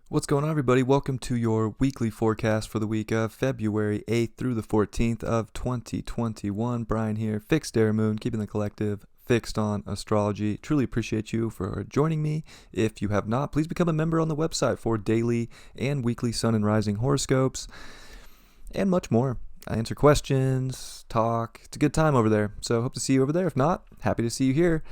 What's going on, everybody? Welcome to your weekly forecast for the week of February 8th through the 14th of 2021. Brian here, Fixed Air Moon, keeping the collective fixed on astrology. Truly appreciate you for joining me. If you have not, please become a member on the website for daily and weekly sun and rising horoscopes and much more. I answer questions, talk. It's a good time over there. So hope to see you over there. If not, happy to see you here.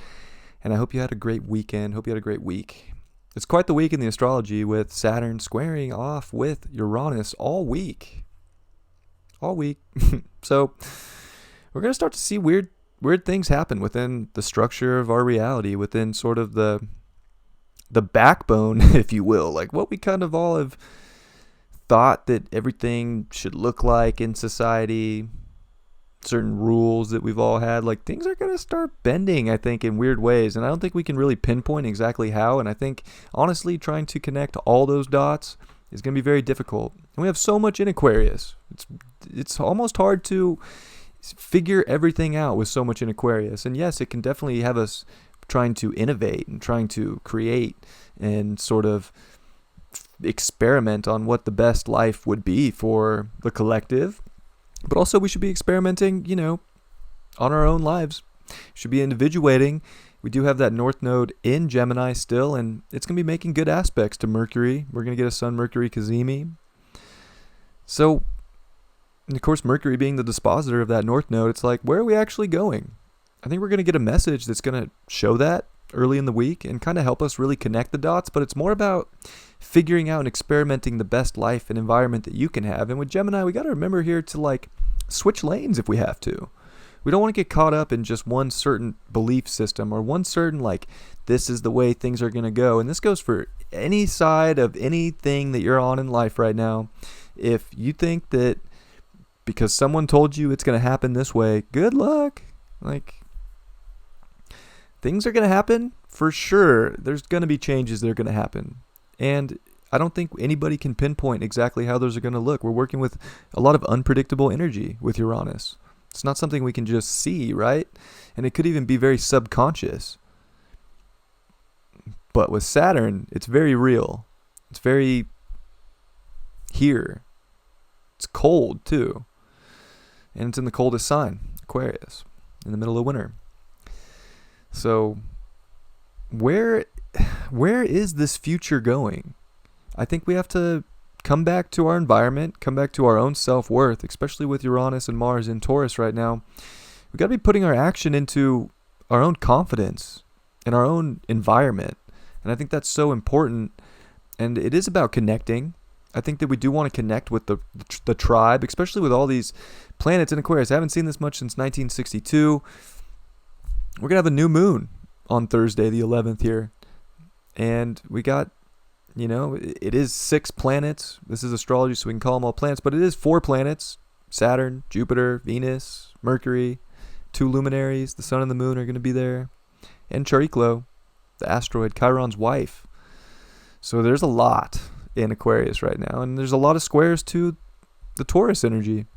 And I hope you had a great weekend. Hope you had a great week. It's quite the week in the astrology with Saturn squaring off with Uranus all week. All week. So we're going to start to see weird things happen within the structure of our reality, within sort of the backbone, if you will, like what we kind of all have thought that everything should look like in society, certain rules that we've all had. Like, things are going to start bending, I think, in weird ways, and I don't think we can really pinpoint exactly how. And I think, honestly, trying to connect all those dots is going to be very difficult. And we have so much in Aquarius. It's almost hard to figure everything out with so much in Aquarius. And yes, it can definitely have us trying to innovate and trying to create and sort of experiment on what the best life would be for the collective. But also we should be experimenting, on our own lives. Should be individuating. We do have that North Node in Gemini still, and it's going to be making good aspects to Mercury. We're going to get a Sun-Mercury Cazimi. So, and of course, Mercury being the dispositor of that North Node, it's like, where are we actually going? I think we're going to get a message that's going to show that early in the week and kind of help us really connect the dots, but it's more about figuring out and experimenting the best life and environment that you can have. And with Gemini, we got to remember here to switch lanes if we have to. We don't want to get caught up in just one certain belief system or one certain, this is the way things are going to go. And this goes for any side of anything that you're on in life right now. If you think that because someone told you it's going to happen this way, good luck. Things are going to happen for sure. There's going to be changes that are going to happen. And I don't think anybody can pinpoint exactly how those are going to look. We're working with a lot of unpredictable energy with Uranus. It's not something we can just see, right? And it could even be very subconscious. But with Saturn, it's very real. It's very here. It's cold too. And it's in the coldest sign, Aquarius, in the middle of winter. So where is this future going? I think we have to come back to our environment, come back to our own self-worth, especially with Uranus and Mars in Taurus right now. We've got to be putting our action into our own confidence and our own environment. And I think that's so important. And it is about connecting. I think that we do want to connect with the tribe, especially with all these planets in Aquarius. I haven't seen this much since 1962. We're going to have a new moon on Thursday, the 11th here. And we got, it is 6 planets. This is astrology, so we can call them all planets. But it is 4 planets: Saturn, Jupiter, Venus, Mercury. 2 luminaries, the sun and the moon, are going to be there. And Chariklo, the asteroid, Chiron's wife. So there's a lot in Aquarius right now. And there's a lot of squares to the Taurus energy.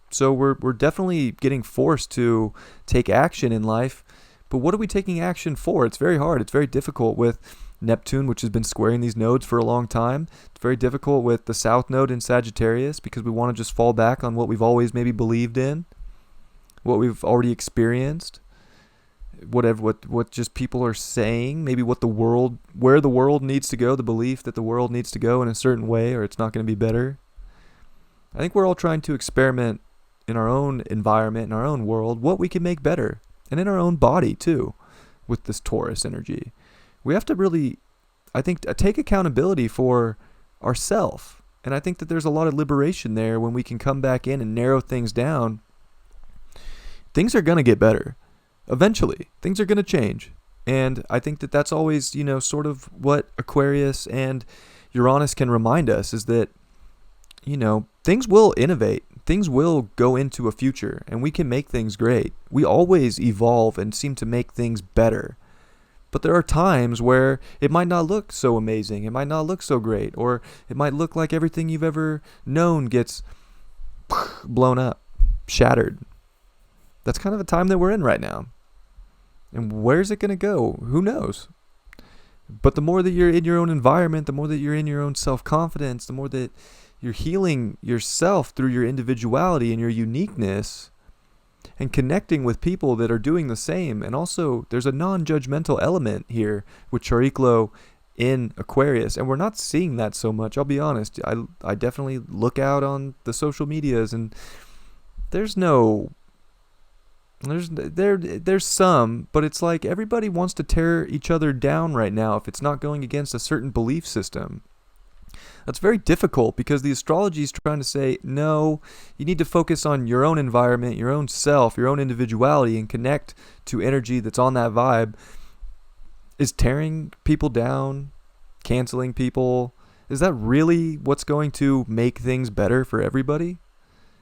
So we're definitely getting forced to take action in life. But what are we taking action for? It's very hard. It's very difficult with Neptune, which has been squaring these nodes for a long time. It's very difficult with the South Node in Sagittarius because we want to just fall back on what we've always maybe believed in, what we've already experienced, what just people are saying, maybe where the world needs to go, the belief that the world needs to go in a certain way or it's not going to be better. I think we're all trying to experiment in our own environment, in our own world, what we can make better. And in our own body, too, with this Taurus energy. We have to really, I think, take accountability for ourselves. And I think that there's a lot of liberation there when we can come back in and narrow things down. Things are going to get better. Eventually, things are going to change. And I think that that's always, sort of what Aquarius and Uranus can remind us is that, things will innovate. Things will go into a future and we can make things great. We always evolve and seem to make things better. But there are times where it might not look so amazing. It might not look so great. Or it might look like everything you've ever known gets blown up, shattered. that's kind of a time that we're in right now. And where's it going to go? Who knows? But the more that you're in your own environment, the more that you're in your own self-confidence, the more that you're healing yourself through your individuality and your uniqueness and connecting with people that are doing the same. And also, there's a non-judgmental element here with Chariklo in Aquarius, and we're not seeing that so much. I'll be honest. I definitely look out on the social medias, and there's some, but it's like everybody wants to tear each other down right now if it's not going against a certain belief system. That's very difficult because the astrology is trying to say, no, you need to focus on your own environment, your own self, your own individuality, and connect to energy that's on that vibe. Is tearing people down, canceling people, is that really what's going to make things better for everybody?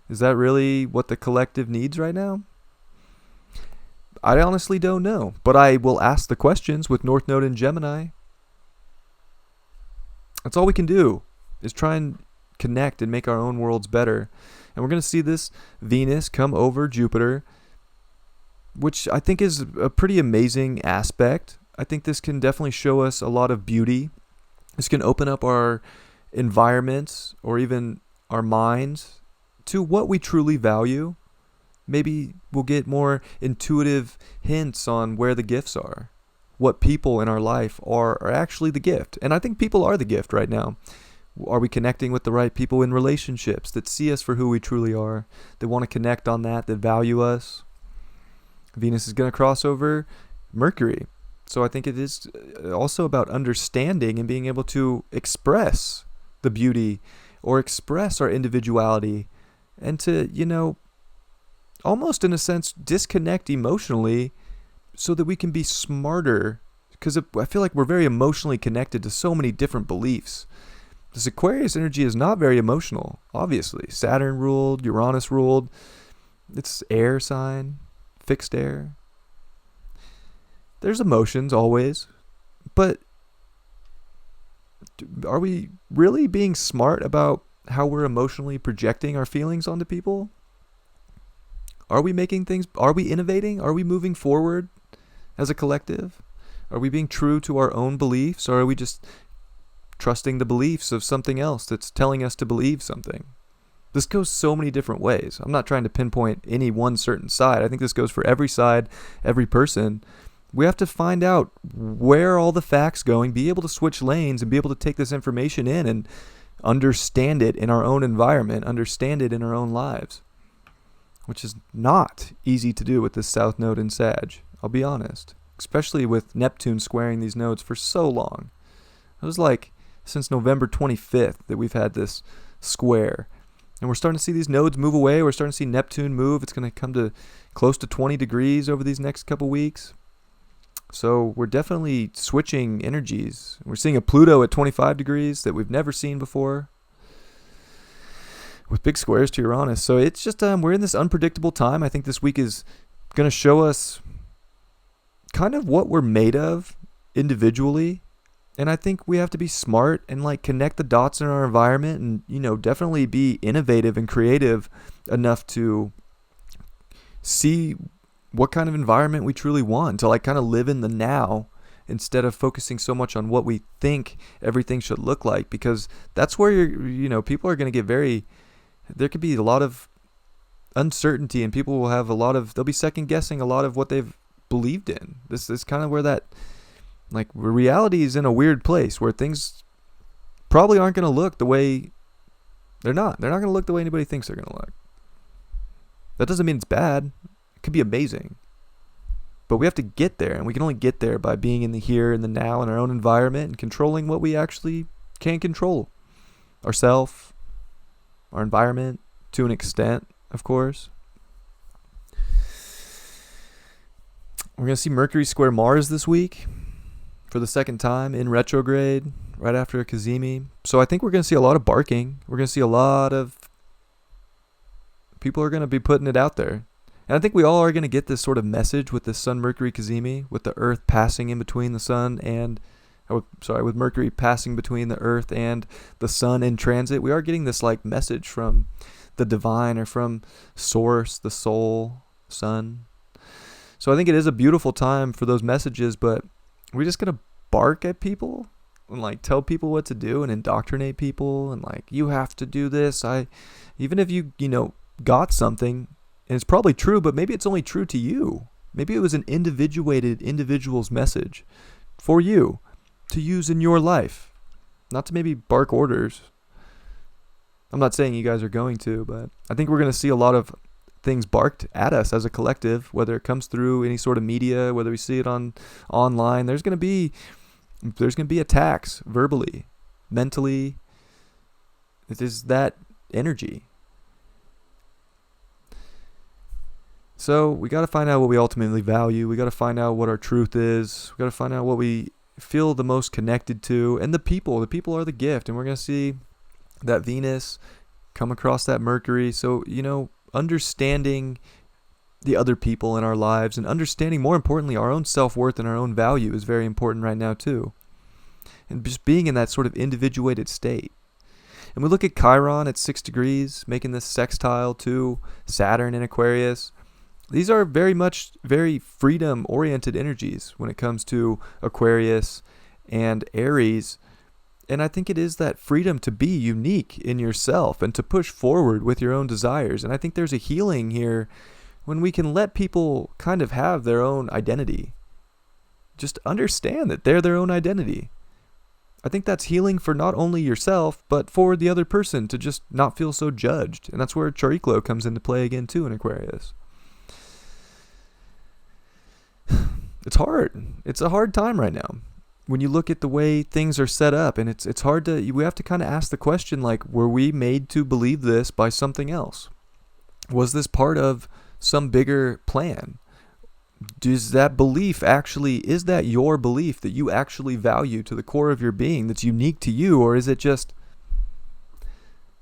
Is that really what the collective needs right now? I honestly don't know, but I will ask the questions with North Node in Gemini. That's all we can do, is try and connect and make our own worlds better. And we're going to see this Venus come over Jupiter, which I think is a pretty amazing aspect. I think this can definitely show us a lot of beauty. This can open up our environments or even our minds to what we truly value. Maybe we'll get more intuitive hints on where the gifts are, what people in our life are actually the gift. And I think people are the gift right now. Are we connecting with the right people in relationships that see us for who we truly are, that want to connect on that value us? Venus is going to cross over Mercury. So I think it is also about understanding and being able to express the beauty or express our individuality and to, almost in a sense disconnect emotionally so that we can be smarter, because I feel like we're very emotionally connected to so many different beliefs. This Aquarius energy is not very emotional, obviously. Saturn ruled, Uranus ruled. It's air sign, fixed air. There's emotions always, but are we really being smart about how we're emotionally projecting our feelings onto people? Are we making things, are we innovating? Are we moving forward as a collective? Are we being true to our own beliefs, or are we just trusting the beliefs of something else that's telling us to believe something? This goes so many different ways. I'm not trying to pinpoint any one certain side. I think this goes for every side, every person. We have to find out where are all the facts going, be able to switch lanes, and be able to take this information in and understand it in our own environment, understand it in our own lives, which is not easy to do with this South Node in Sag. I'll be honest, especially with Neptune squaring these nodes for so long. It was like since November 25th that we've had this square. And we're starting to see these nodes move away. We're starting to see Neptune move. It's going to come to close to 20 degrees over these next couple weeks. So we're definitely switching energies. We're seeing a Pluto at 25 degrees that we've never seen before, with big squares to Uranus. So it's just, we're in this unpredictable time. I think this week is going to show us kind of what we're made of individually. And I think we have to be smart and connect the dots in our environment and, definitely be innovative and creative enough to see what kind of environment we truly want, to kind of live in the now instead of focusing so much on what we think everything should look like, because that's where people are going to get there could be a lot of uncertainty, and people will have they'll be second guessing a lot of what they've believed in. This is kind of where that reality is in a weird place where things probably aren't going to look the way they're not going to look the way anybody thinks they're going to look. That doesn't mean it's bad. It could be amazing, but we have to get there, and we can only get there by being in the here and the now in our own environment and controlling what we actually can control. Ourselves, our environment, to an extent, of course. We're going to see Mercury square Mars this week for the second time in retrograde, right after a Kazemi. So I think we're going to see a lot of barking. We're going to see a lot of people are going to be putting it out there. And I think we all are going to get this sort of message with this Sun-Mercury Kazemi, with the Earth passing in between the Sun and, with Mercury passing between the Earth and the Sun in transit. We are getting this message from the divine or from Source, the soul, sun. So I think it is a beautiful time for those messages, but we're just going to bark at people and like tell people what to do and indoctrinate people and like, you have to do this. Even if you got something and it's probably true, but maybe it's only true to you. Maybe it was an individual's message for you to use in your life, not to maybe bark orders. I'm not saying you guys are going to, but I think we're going to see a lot of things barked at us as a collective, whether it comes through any sort of media, whether we see it online. There's going to be attacks verbally, mentally. It is that energy. So we got to find out what we ultimately value. We got to find out what our truth is. We got to find out what we feel the most connected to, and the people are the gift. And we're going to see that Venus come across that Mercury. So, understanding the other people in our lives and understanding, more importantly, our own self-worth and our own value is very important right now too. And just being in that sort of individuated state. And we look at Chiron at 6 degrees, making this sextile to Saturn in Aquarius. These are very freedom-oriented energies when it comes to Aquarius and Aries. And I think it is that freedom to be unique in yourself and to push forward with your own desires. And I think there's a healing here when we can let people kind of have their own identity. Just understand that they're their own identity. I think that's healing for not only yourself, but for the other person to just not feel so judged. And that's where Chariklo comes into play again too in Aquarius. It's hard. It's a hard time right now. When you look at the way things are set up, and it's hard to, we have to kind of ask the question, like, were we made to believe this by something else? Was this part of some bigger plan? Is that your belief that you actually value to the core of your being that's unique to you? Or is it just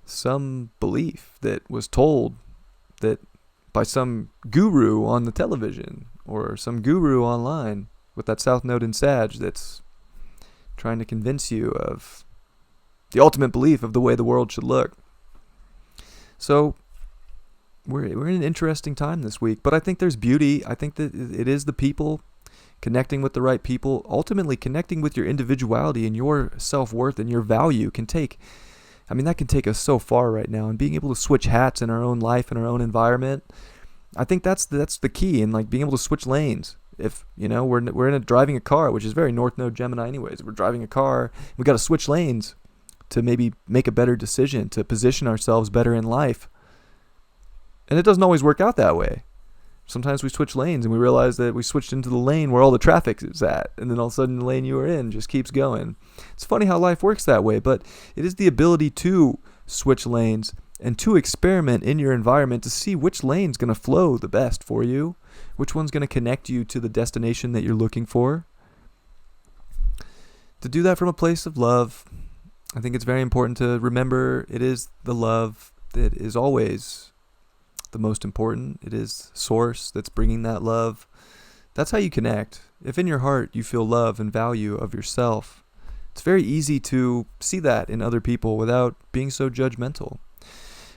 some belief that was told that by some guru on the television or some guru online with that South Node in Sag that's trying to convince you of the ultimate belief of the way the world should look? So we're in an interesting time this week, but I think there's beauty. I think that it is the people connecting with the right people, ultimately connecting with your individuality and your self-worth and your value that can take us so far right now. And being able to switch hats in our own life and our own environment, I think that's the key. And like being able to switch lanes. If we're driving a car, which is very North Node Gemini anyways, we're driving a car, we got to switch lanes to maybe make a better decision, to position ourselves better in life. And it doesn't always work out that way. Sometimes we switch lanes and we realize that we switched into the lane where all the traffic is at, and then all of a sudden the lane you were in just keeps going. It's funny how life works that way, but it is the ability to switch lanes and to experiment in your environment to see which lane's going to flow the best for you, which one's going to connect you to the destination that you're looking for. To do that from a place of love, I think it's very important to remember it is the love that is always the most important. It is source that's bringing that love. That's how you connect. If in your heart you feel love and value of yourself, it's very easy to see that in other people without being so judgmental.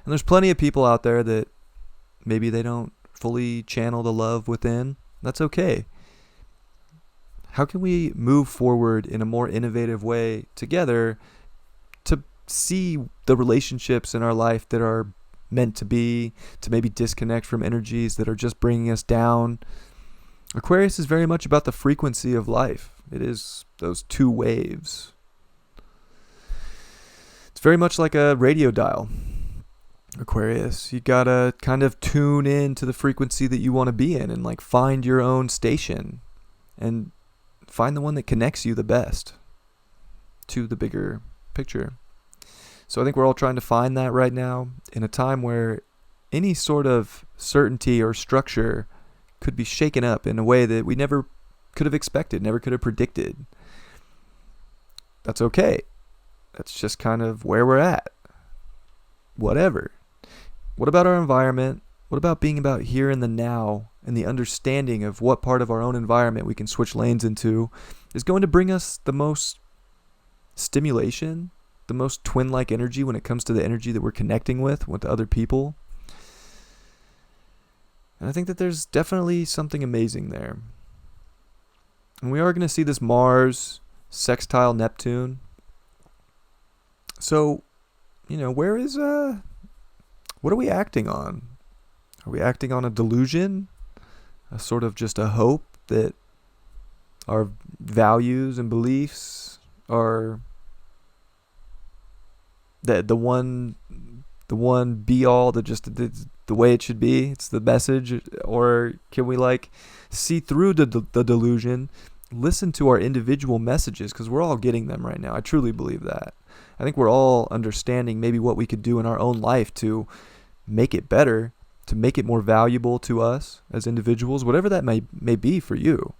And there's plenty of people out there that maybe they don't fully channel the love within. That's okay. How can we move forward in a more innovative way together to see the relationships in our life that are meant to be, to maybe disconnect from energies that are just bringing us down? Aquarius is very much about the frequency of life. It is those two waves. It's very much like a radio dial. Aquarius, you gotta kind of tune in to the frequency that you want to be in and like find your own station and find the one that connects you the best to the bigger picture. So I think we're all trying to find that right now in a time where any sort of certainty or structure could be shaken up in a way that we never could have expected, never could have predicted. That's okay. That's just kind of where we're at. Whatever. What about our environment? What about being about here in the now and the understanding of what part of our own environment we can switch lanes into is going to bring us the most stimulation, the most twin-like energy when it comes to the energy that we're connecting with other people? And I think that there's definitely something amazing there. And we are going to see this Mars sextile Neptune. So, where is what are we acting on? Are we acting on a delusion? A sort of just a hope that our values and beliefs are the one be all, the way it should be? It's the message. Or can we see through the delusion, listen to our individual messages, because we're all getting them right now. I truly believe that. I think we're all understanding maybe what we could do in our own life to make it better, to make it more valuable to us as individuals, whatever that may be for you.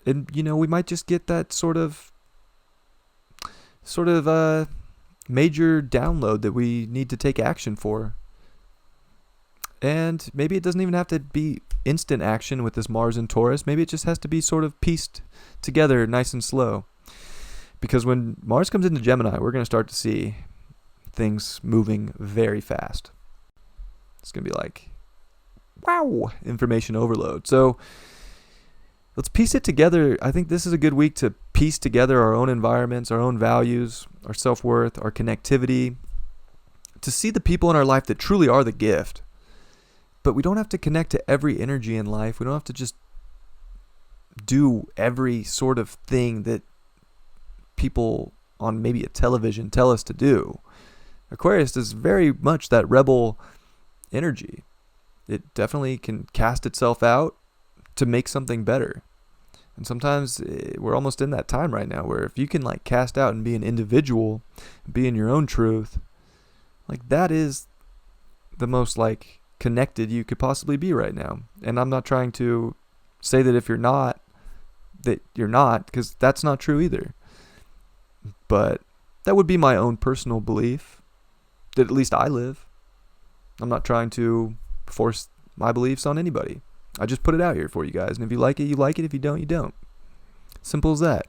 And we might just get that sort of major download that we need to take action for. And maybe it doesn't even have to be instant action with this Mars and Taurus. Maybe it just has to be sort of pieced together nice and slow. Because when Mars comes into Gemini, we're going to start to see things moving very fast. It's going to be like, wow, information overload. So let's piece it together. I think this is a good week to piece together our own environments, our own values, our self-worth, our connectivity, to see the people in our life that truly are the gift. But we don't have to connect to every energy in life. We don't have to just do every sort of thing that people on maybe a television tell us to do. Aquarius is very much that rebel energy. It definitely can cast itself out to make something better. And sometimes we're almost in that time right now where if you can cast out and be an individual, be in your own truth, that is the most connected you could possibly be right now. And I'm not trying to say that if you're not, because that's not true either. But that would be my own personal belief that at least I live. I'm not trying to force my beliefs on anybody. I just put it out here for you guys. And if you like it, you like it. If you don't, you don't. Simple as that.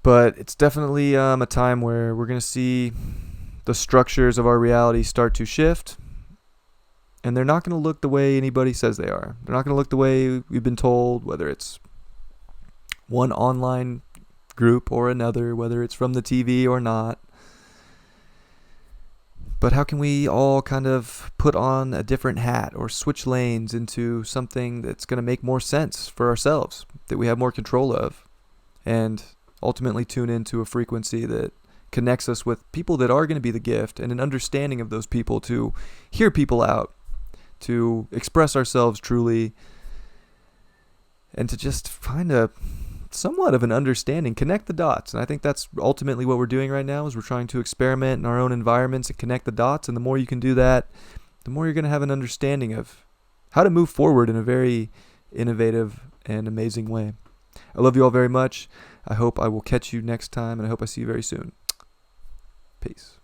But it's definitely a time where we're going to see the structures of our reality start to shift. And they're not going to look the way anybody says they are. They're not going to look the way we've been told, whether it's one online group or another, whether it's from the TV or not. But how can we all kind of put on a different hat or switch lanes into something that's going to make more sense for ourselves, that we have more control of, and ultimately tune into a frequency that connects us with people that are going to be the gift, and an understanding of those people, to hear people out, to express ourselves truly, and to just find a somewhat of an understanding, connect the dots. And I think that's ultimately what we're doing right now, is we're trying to experiment in our own environments and connect the dots. And the more you can do that, the more you're going to have an understanding of how to move forward in a very innovative and amazing way. I love you all very much. I hope I will catch you next time, and I hope I see you very soon. Peace.